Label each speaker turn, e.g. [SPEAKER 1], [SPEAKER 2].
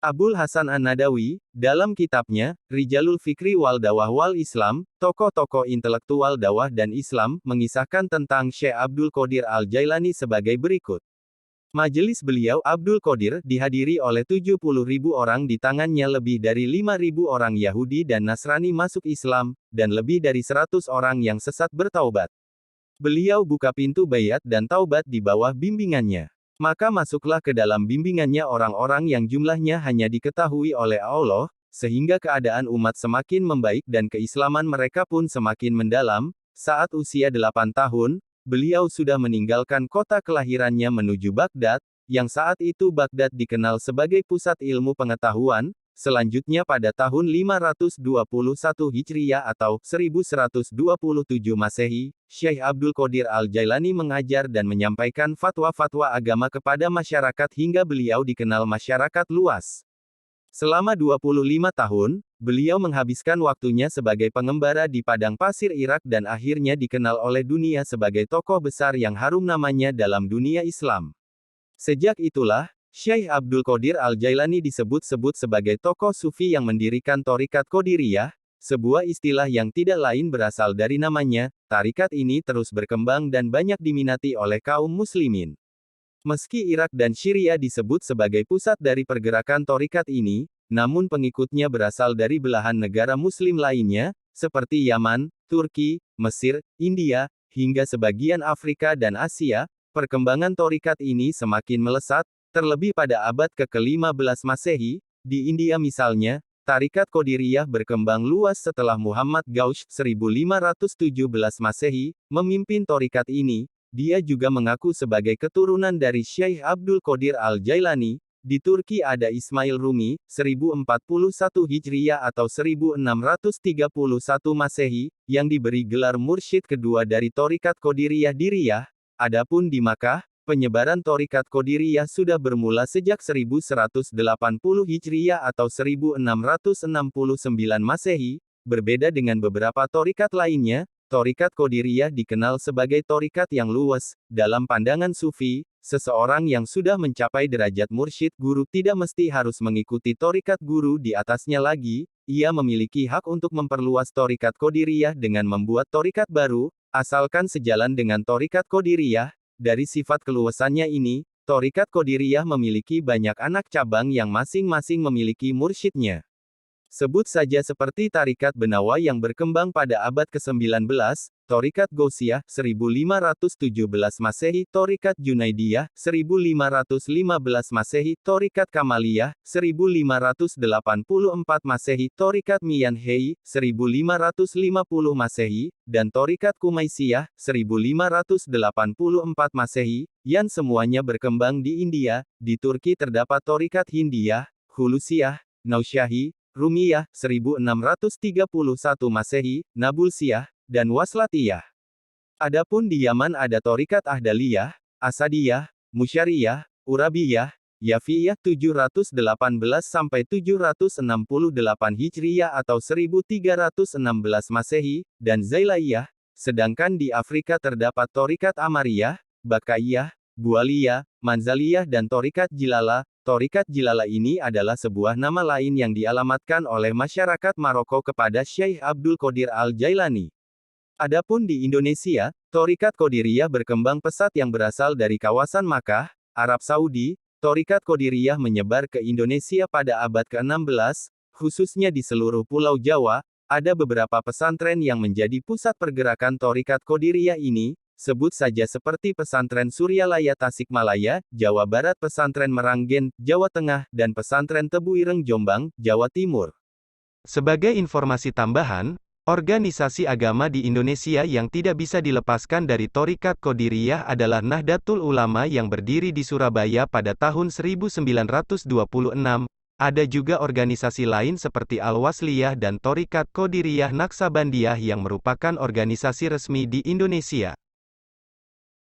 [SPEAKER 1] Abul Hasan An-Nadawi, dalam kitabnya, Rijalul Fikri wal Dawah wal Islam, tokoh-tokoh intelektual dakwah dan Islam, mengisahkan tentang Syekh Abdul Qadir Al-Jailani sebagai berikut. Majelis beliau Abdul Qadir dihadiri oleh 70.000 orang, di tangannya lebih dari 5.000 orang Yahudi dan Nasrani masuk Islam, dan lebih dari 100 orang yang sesat bertaubat. Beliau buka pintu baiat dan taubat di bawah bimbingannya. Maka masuklah ke dalam bimbingannya orang-orang yang jumlahnya hanya diketahui oleh Allah, sehingga keadaan umat semakin membaik dan keislaman mereka pun semakin mendalam. Saat usia 8 tahun, beliau sudah meninggalkan kota kelahirannya menuju Baghdad, yang saat itu Baghdad dikenal sebagai pusat ilmu pengetahuan. Selanjutnya pada tahun 521 Hijriah atau 1127 Masehi, Syekh Abdul Qadir Al-Jailani mengajar dan menyampaikan fatwa-fatwa agama kepada masyarakat hingga beliau dikenal masyarakat luas. Selama 25 tahun, beliau menghabiskan waktunya sebagai pengembara di padang pasir Irak dan akhirnya dikenal oleh dunia sebagai tokoh besar yang harum namanya dalam dunia Islam. Sejak itulah, Syekh Abdul Qadir Al-Jailani disebut-sebut sebagai tokoh sufi yang mendirikan Thariqat Qadiriyah, sebuah istilah yang tidak lain berasal dari namanya. Tarikat ini terus berkembang dan banyak diminati oleh kaum muslimin. Meski Irak dan Syria disebut sebagai pusat dari pergerakan tharikat ini, namun pengikutnya berasal dari belahan negara muslim lainnya, seperti Yaman, Turki, Mesir, India, hingga sebagian Afrika dan Asia. Perkembangan tharikat ini semakin melesat, terlebih pada abad ke-15 Masehi, di India misalnya, Tharikat Qadiriyah berkembang luas setelah Muhammad Gaush 1517 Masehi, memimpin tharikat ini. Dia juga mengaku sebagai keturunan dari Syekh Abdul Qadir Al-Jailani. Di Turki ada Ismail Rumi, 1041 Hijriah atau 1631 Masehi, yang diberi gelar mursyid kedua dari tharikat Qadiriyah di Riyadh. Adapun di Makkah, penyebaran tharikat Qadiriyah sudah bermula sejak 1180 Hijriah atau 1669 Masehi. Berbeda dengan beberapa tharikat lainnya, tharikat Qadiriyah dikenal sebagai tharikat yang luas. Dalam pandangan Sufi, seseorang yang sudah mencapai derajat mursyid guru tidak mesti harus mengikuti tharikat guru di atasnya lagi. Ia memiliki hak untuk memperluas tharikat Qadiriyah dengan membuat tharikat baru, asalkan sejalan dengan tharikat Qadiriyah. Dari sifat keluasannya ini, tharikat Qadiriyah memiliki banyak anak cabang yang masing-masing memiliki mursyidnya. Sebut saja seperti Tarikat Benawa yang berkembang pada abad ke-19, Tharikat Gaussiyah 1517 Masehi, Tharikat Junaidiyah 1515 Masehi, Tharikat Kamaliyah 1584 Masehi, Tharikat Mianhei 1550 Masehi, dan Tharikat Kumaisiyah 1584 Masehi, yang semuanya berkembang di India. Di Turki terdapat Tharikat Hindiyah, Hulusiyah, Nausyahi, Rumiyah, 1631 Masehi, Nabulsiyah, dan Waslatiyah. Adapun di Yaman ada Tharikat Ahdaliyah, Asadiyah, Musyariyah, Urabiyah, Yafiyah 718 sampai 768 Hijriyah atau 1316 Masehi, dan Zailaiyah. Sedangkan di Afrika terdapat Tharikat Amariyah, Bakaiyah, Bualiyah, Manzaliyah dan Tharikat Jilala. Tharikat Jilala ini adalah sebuah nama lain yang dialamatkan oleh masyarakat Maroko kepada Syekh Abdul Qadir Al-Jailani. Adapun di Indonesia, Tharikat Qadiriyah berkembang pesat yang berasal dari kawasan Makkah, Arab Saudi. Tharikat Qadiriyah menyebar ke Indonesia pada abad ke-16, khususnya di seluruh Pulau Jawa. Ada beberapa pesantren yang menjadi pusat pergerakan Tharikat Qadiriyah ini. Sebut saja seperti Pesantren Suryalaya Tasikmalaya, Jawa Barat, Pesantren Meranggen, Jawa Tengah, dan Pesantren Tebu Ireng Jombang, Jawa Timur.
[SPEAKER 2] Sebagai informasi tambahan, organisasi agama di Indonesia yang tidak bisa dilepaskan dari Tharikat Qadiriyah adalah Nahdlatul Ulama yang berdiri di Surabaya pada tahun 1926. Ada juga organisasi lain seperti Al-Wasliyah dan Tharikat Qadiriyah Naksabandiyah yang merupakan organisasi resmi di Indonesia.